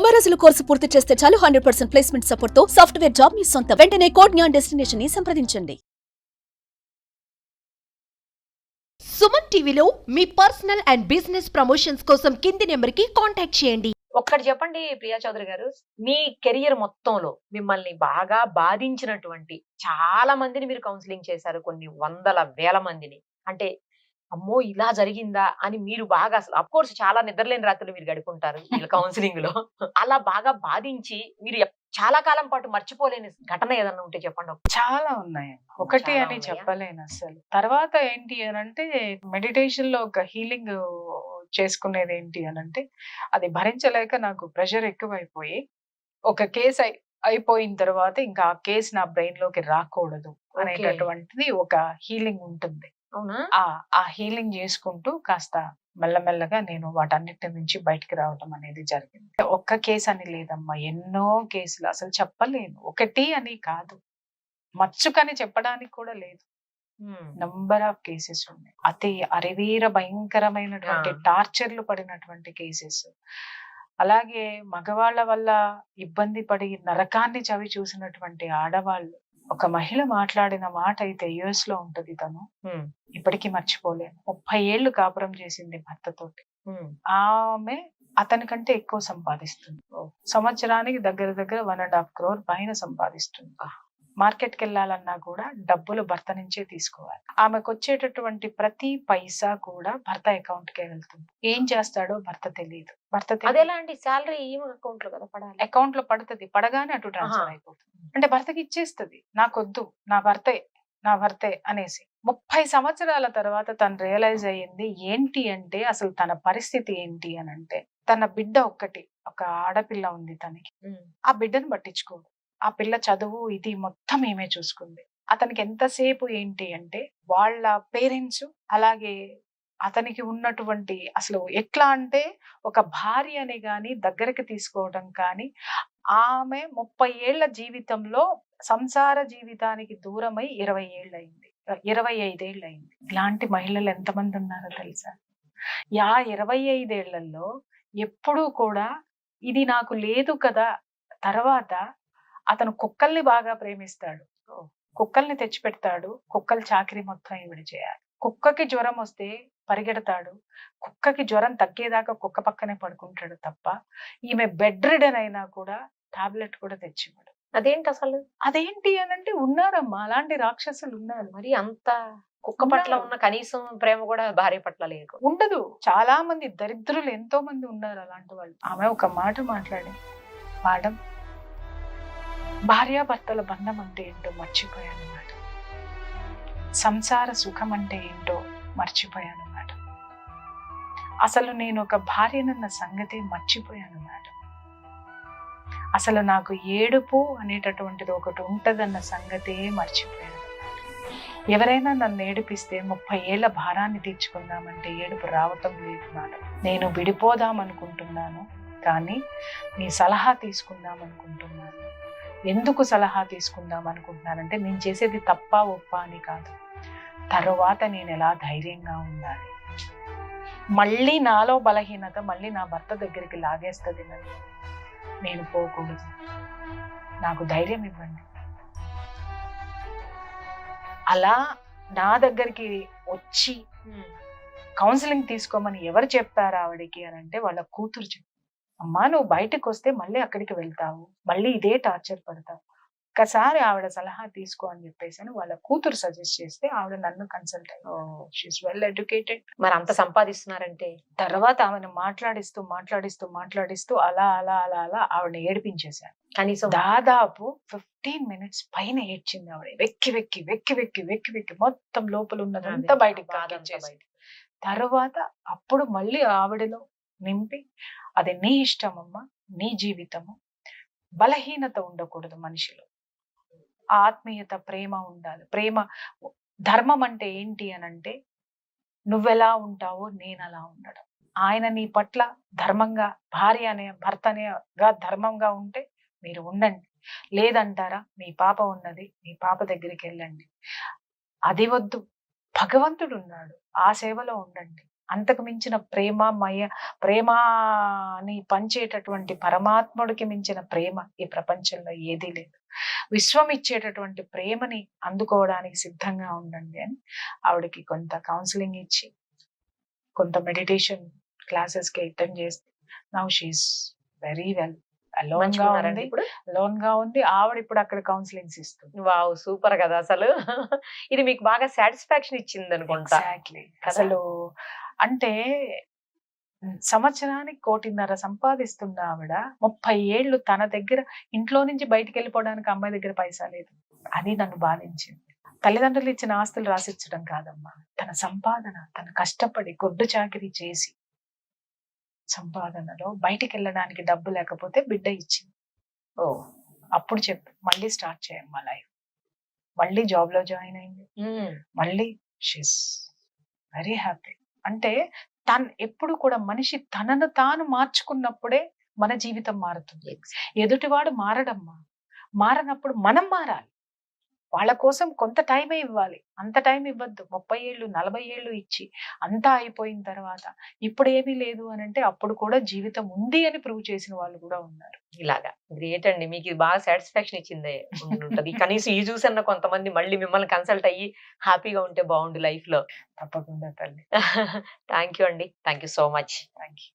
90 రోజుల కోర్సు పూర్తి చేస్తే చాలు 100% ప్లేస్మెంట్ సపోర్ట్ తో సాఫ్ట్వేర్ జాబ్ మీ సొంతం. వెంటనే కోడ్ జ్ఞాన్ డెస్టినేషన్ ని సంప్రదించండి. సుమన్ టీవీలో మీ పర్సనల్ అండ్ బిజినెస్ ప్రమోషన్స్ కోసం కింది నెంబర్కి కాంటాక్ట్ చేయండి. ఒక్కటి చెప్పండి ప్రియా చౌదరి గారు, మీ కెరియర్ మొత్తంలో మిమ్మల్ని బాగా బాధించినటువంటి చాలా మందిని మీరు కౌన్సిలింగ్ చేశారు, కొన్ని వందల వేల మందిని. అంటే అమ్మో ఇలా జరిగిందా అని మీరు బాగా, అసలు అఫ్ కోర్స్ చాలా నిద్రలేని రాత్రులు మీరు గడుపుంటారు వీళ్ళ కౌన్సిలింగ్ లో. అలా బాగా బాధించి మీరు చాలా కాలం పాటు మర్చిపోలేని ఘటన ఏదన్నా ఉంటే చెప్పండి. చాలా ఉన్నాయి, ఒకటి చాలా అని ఉన్నాయా? చెప్పలేను అసలు. తర్వాత ఏంటి అని అంటే, మెడిటేషన్ లో ఒక హీలింగ్ చేసుకునేది ఏంటి అని అంటే, అది భరించలేక నాకు ప్రెషర్ ఎక్కువైపోయి ఒక కేసు అయిపోయిన తర్వాత ఇంకా ఆ కేసు నా బ్రెయిన్ లోకి రాకూడదు అనేటటువంటిది ఒక హీలింగ్ ఉంటుంది. అవునా? ఆ హీలింగ్ చేసుకుంటూ కాస్త మెల్లమెల్లగా నేను వాటన్నిటి నుంచి బయటికి రావడం అనేది జరిగింది. ఒక్క కేసు అని లేదమ్మా, ఎన్నో కేసులు, అసలు చెప్పలేను. ఒకటి అని కాదు, మచ్చుకని చెప్పడానికి కూడా లేదు, నంబర్ ఆఫ్ కేసెస్ ఉన్నాయి. అతి అరివీర భయంకరమైనటువంటి టార్చర్లు పడినటువంటి కేసెస్. అలాగే మగవాళ్ళ వల్ల ఇబ్బంది పడి నరకాన్ని చవి చూసినటువంటి ఆడవాళ్ళు. ఒక మహిళ మాట్లాడిన మాట అయితే యుఎస్ లో ఉంటది, తను ఇప్పటికీ మర్చిపోలేను. 30 ఏళ్ళు కాపురం చేసింది భర్తతోటి. ఆమె అతనికంటే ఎక్కువ సంపాదిస్తుంది. సంవత్సరానికి దగ్గర దగ్గర 1.5 crore పైన సంపాదిస్తుంది. మార్కెట్కి వెళ్ళాలన్నా కూడా డబ్బులు భర్త నుంచే తీసుకోవాలి. ఆమెకు వచ్చేటటువంటి ప్రతి పైసా కూడా భర్త అకౌంట్ కే వెళ్తుంది. ఏం చేస్తాడో భర్త తెలియదు. అదేలా అండి? శాలరీ అకౌంట్ లో కదా పడాలి. అకౌంట్ లో పడుతుంది, పడగానే అటు ట్రాన్స్ఫర్ అయిపోతుంది. అంటే భర్తకి ఇచ్చేస్తుంది, నాకొద్దు, నా భర్తే అనేసి. 30 సంవత్సరాల తర్వాత తను రియలైజ్ అయ్యింది ఏంటి అంటే, అసలు తన పరిస్థితి ఏంటి అని అంటే, తన బిడ్డ ఒక ఆడపిల్ల ఉంది తనకి. ఆ బిడ్డను పట్టించుకోడు. ఆ పిల్ల చదువు ఇది మొత్తం ఏమే చూసుకుంది. అతనికి ఎంతసేపు ఏంటి అంటే, వాళ్ళ పేరెంట్స్ అలాగే అతనికి ఉన్నటువంటి, అసలు ఎట్లా అంటే, ఒక భార్యని గాని దగ్గరికి తీసుకోవడం కానీ, ఆమె 30 ఏళ్ల జీవితంలో సంసార జీవితానికి దూరమై 20 ఏళ్ళు అయింది, 25 ఏళ్ళు అయింది. ఇలాంటి మహిళలు ఎంతమంది ఉన్నారో తెలుసా? 25 ఏళ్లలో ఎప్పుడూ కూడా ఇది నాకు లేదు కదా. తర్వాత అతను కుక్కల్ని బాగా ప్రేమిస్తాడు, కుక్కల్ని తెచ్చిపెడతాడు, కుక్కల చాకరీ మొత్తం ఈవిడ చేయాలి. కుక్కకి జ్వరం వస్తే పరిగెడతాడు, కుక్కకి జ్వరం తగ్గేదాకా కుక్క పక్కనే పడుకుంటాడు తప్ప, ఈమె బెడ్ రిడన్ అయినా కూడా టాబ్లెట్ కూడా తెచ్చివ్వడు. అదేంటి అసలు? అదేంటి అనంటే, ఉన్నారమ్మా అలాంటి రాక్షసులు ఉన్నారు. మరి అంత కుక్క పట్ల ఉన్న కనీసం ప్రేమ కూడా భార్య పట్ల లేదు, ఉండదు. చాలా మంది దరిద్రులు ఎంతో మంది ఉన్నారు అలాంటి వాళ్ళు. ఆమె ఒక మాట మాట్లాడి, మేడం, భార్యాభర్తల బంధం అంటే ఏంటో మర్చిపోయాను మేడం, సంసార సుఖం అంటే ఏంటో మర్చిపోయాను మేడం, అసలు నేను ఒక భార్యనన్న సంగతి మర్చిపోయాను మేడం, అసలు నాకు ఏడుపు అనేటటువంటిది ఒకటి ఉంటదన్న సంగతే మర్చిపోయాను. ఎవరైనా నన్ను ఏడిపిస్తే 30 ఏళ్ల భారాన్ని తీర్చుకుందామంటే ఏడుపు రావటం లేదు మేడం. నేను విడిపోదాం అనుకుంటున్నాను, కానీ మీ సలహా తీసుకుందాం అనుకుంటున్నాను. ఎందుకు సలహా తీసుకుందాం అనుకుంటున్నానంటే, నేను చేసేది తప్ప ఒప్ప అని కాదు, తరువాత నేను ఎలా ధైర్యంగా ఉండాలి. మళ్ళీ నాలో బలహీనత మళ్ళీ నా భర్త దగ్గరికి లాగేస్తుంది నన్ను. నేను పోకూడదు, నాకు ధైర్యం ఇవ్వండి. అలా నా దగ్గరికి వచ్చి కౌన్సిలింగ్ తీసుకోమని ఎవరు చెప్పారు ఆవిడకి అని అంటే, వాళ్ళ కూతురు చెప్పారు. అమ్మా, నువ్వు బయటకు వస్తే మళ్ళీ అక్కడికి వెళ్తావు, మళ్ళీ ఇదే టార్చర్ పడతావు, ఒక్కసారి ఆవిడ సలహా తీసుకో అని చెప్పేసి వాళ్ళ కూతురు సజెస్ట్ చేస్తే ఆవిడ నన్ను కన్సల్ట్ అయ్యి, షీఈస్ వెల్ ఎడ్యుకేటెడ్. మరి అంత సంపాదిస్తున్నారంటే, తర్వాత ఆమెను మాట్లాడిస్తూ అలా అలా అలా అలా ఆవిడని ఏడిపించేశాను. కనీసం దాదాపు 15 minutes పైన ఏడ్చింది ఆవిడ. వెక్కి వెక్కి వెక్కి వెక్కి వెక్కి వెక్కి మొత్తం లోపల ఉన్నదంతా బయటికి కాకించేసి, తర్వాత అప్పుడు మళ్ళీ ఆవిడలో నింపి, అది నీ ఇష్టమమ్మా, నీ జీవితము, బలహీనత ఉండకూడదు మనిషిలో, ఆత్మీయత, ప్రేమ ఉండాలి. ప్రేమ, ధర్మం అంటే ఏంటి అనంటే, నువ్వెలా ఉంటావో నేను అలా ఉండడం. ఆయన నీ పట్ల ధర్మంగా, భార్య అనే భర్త అనేగా ధర్మంగా ఉంటే మీరు ఉండండి, లేదంటారా మీ పాప ఉన్నది, మీ పాప దగ్గరికి వెళ్ళండి. అది వద్దు, భగవంతుడు ఉన్నాడు, ఆ సేవలో ఉండండి. అంతకు మించిన ప్రేమని పంచేటటువంటి పరమాత్ముడికి మించిన ప్రేమ ఈ ప్రపంచంలో ఏదీ లేదు. విశ్వం ఇచ్చేటటువంటి ప్రేమని అందుకోవడానికి సిద్ధంగా ఉండండి అని ఆవిడకి కొంత కౌన్సిలింగ్ ఇచ్చి, కొంత మెడిటేషన్ క్లాసెస్ కి అటెండ్ చేస్తే now she is very well. Alone గా ఉంది. ఆవిడ ఇప్పుడు అక్కడ కౌన్సిలింగ్స్ ఇస్తుంది. వావ్, సూపర్ కదా అసలు. ఇది మీకు బాగా సాటిస్ఫాక్షన్ ఇచ్చింది అనుకుంటా. ఎగ్జాక్ట్లీ. అసలు అంటే సంవత్సరానికి 1.5 సంపాదిస్తున్న ఆవిడ 30 ఏళ్ళు తన దగ్గర ఇంట్లో నుంచి బయటికి వెళ్ళిపోవడానికి అమ్మాయి దగ్గర పైసా లేదు. అది నన్ను బాధించింది. తల్లిదండ్రులు ఇచ్చిన ఆస్తులు రాసిచ్చడం కాదమ్మా, తన సంపాదన, తన కష్టపడి గొడ్డు చాకిరీ చేసి సంపాదనలో బయటికి వెళ్ళడానికి డబ్బు లేకపోతే బిడ్డ ఇచ్చింది. ఓ, అప్పుడు చెప్పు మళ్ళీ స్టార్ట్ చేయమ్మా లైఫ్. మళ్ళీ జాబ్ లో జాయిన్ అయింది. మళ్ళీ షీస్ వెరీ హ్యాపీ. అంటే ఎప్పుడు కూడా మనిషి తనను తాను మార్చుకున్నప్పుడే మన జీవితం మారుతుంది. ఎదుటివాడు మారడమ్మా, మారనప్పుడు మనం మారాలి. వాళ్ళ కోసం కొంత టైమే ఇవ్వాలి, అంత టైం ఇవ్వద్దు. 30 ఏళ్ళు 40 ఏళ్ళు ఇచ్చి అంతా అయిపోయిన తర్వాత ఇప్పుడు ఏమీ లేదు అని అంటే అప్పుడు కూడా జీవితం ఉంది అని ప్రూవ్ చేసిన వాళ్ళు కూడా ఉన్నారు. ఇలాగా గ్రేట్ అండి. మీకు ఇది బాగా సాటిస్ఫాక్షన్ ఇచ్చిందే ఉంటది. కనీసం ఈ చూసన్న కొంతమంది మళ్ళీ మిమ్మల్ని కన్సల్ట్ అయ్యి హ్యాపీగా ఉంటే బాగుండు లైఫ్ లో. తప్పకుండా తల్లి. థ్యాంక్ యూ అండి. Thank you so much. Thank you.